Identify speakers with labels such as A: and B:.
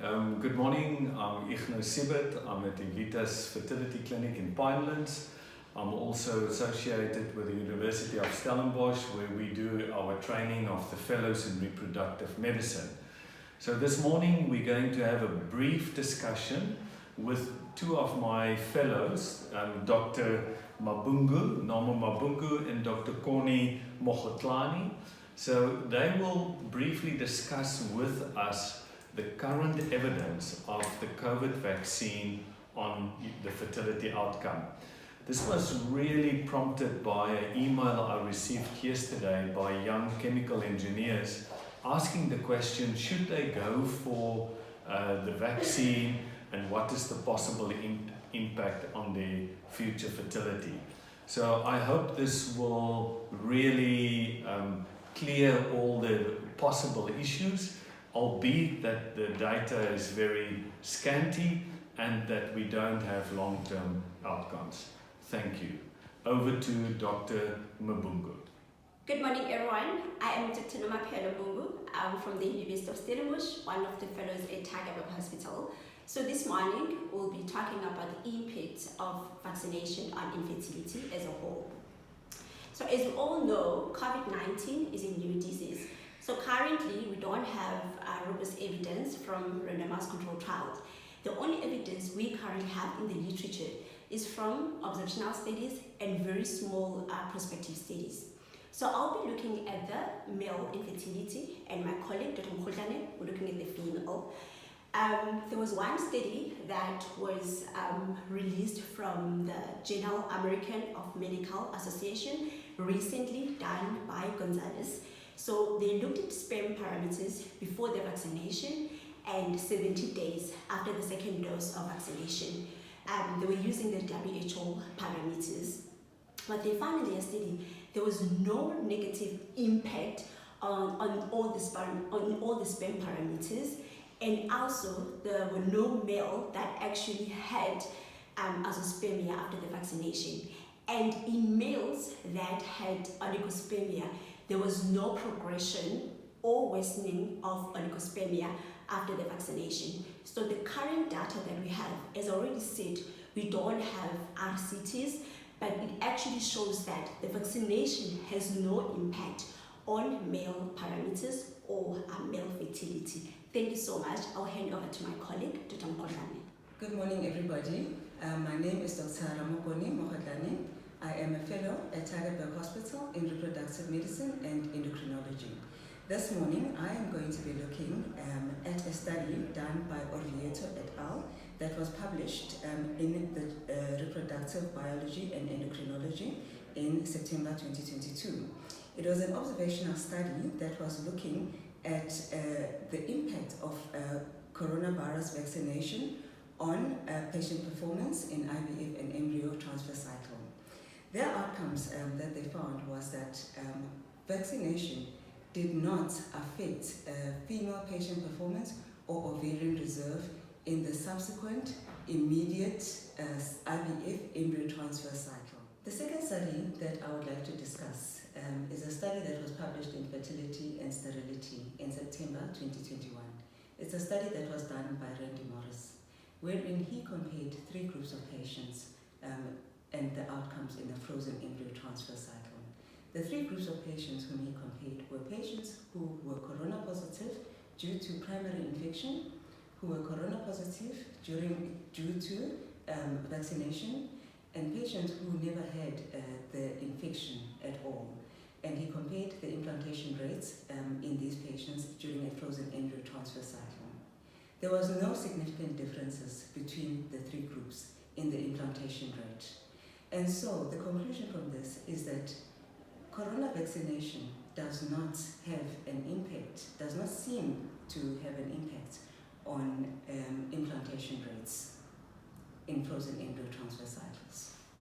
A: Good morning, I'm Igno Sibbert. I'm at Aevitas Fertility Clinic in Pinelands. I'm also associated with the University of Stellenbosch, where we do our training of the fellows in reproductive medicine. So this morning we're going to have a brief discussion with two of my fellows, Dr. Mabungu, Noma Mabungu, and Dr. Connie Mogotlani. So they will briefly discuss with us the current evidence of the COVID vaccine on the fertility outcome. This was really prompted by an email I received yesterday by young chemical engineers asking the question, should they go for the vaccine and what is the possible impact on their future fertility. So I hope this will really clear all the possible issues, albeit that the data is very scanty and that we don't have long-term outcomes. Thank you. Over to Dr. Mabungu.
B: Good morning, everyone. I am Dr. Noma Mabungu. I'm from the University of Stellenbosch, one of the fellows at Aevitas Hospital. So this morning, we'll be talking about the impact of vaccination on infertility as a whole. So as we all know, COVID-19 is a new disease. So currently, we don't have robust evidence from randomized controlled trials. The only evidence we currently have in the literature is from observational studies and very small prospective studies. So I'll be looking at the male infertility, and my colleague, Dr. Mogotlani, will be looking at the female. There was one study that was released from the Journal American of Medical Association, recently done by Gonzalez. So they looked at sperm parameters before the vaccination and 70 days after the second dose of vaccination. They were using the WHO parameters. What they found in their study, there was no negative impact on all the sperm parameters, and also there were no male that actually had azoospermia after the vaccination. And in males that had oligospermia, there was no progression or worsening of oligospermia after the vaccination. So the current data that we have, as I already said, we don't have RCTs, but it actually shows that the vaccination has no impact on male parameters or male fertility. Thank you so much. I'll hand over to my colleague, Dr. Mogotlani.
C: Good morning, everybody. My name is Dr. Mogotlani. I am a fellow at Aevitas Hospital in reproductive medicine and endocrinology. This morning, I am going to be looking at a study done by Aevitas et al. That was published in the Reproductive Biology and Endocrinology in September 2022. It was an observational study that was looking at the impact of coronavirus vaccination on patient performance in IVF and embryo transfer cycle. Their outcomes that they found was that vaccination did not affect female patient performance or ovarian reserve in the subsequent immediate IVF embryo transfer cycle. The second study that I would like to discuss is a study that was published in Fertility and Sterility in September 2021. It's a study that was done by Randy Morris, wherein he compared three groups of patients and the outcomes in the frozen embryo transfer cycle. The three groups of patients whom he compared were patients who were corona positive due to primary infection, who were corona positive due to vaccination, and patients who never had the infection at all. And he compared the implantation rates in these patients during a frozen embryo transfer cycle. There was no significant differences between the three groups in the implantation rate. And so the conclusion from this is that corona vaccination does not have an impact, does not seem to have an impact on implantation rates in frozen embryo transfer cycles.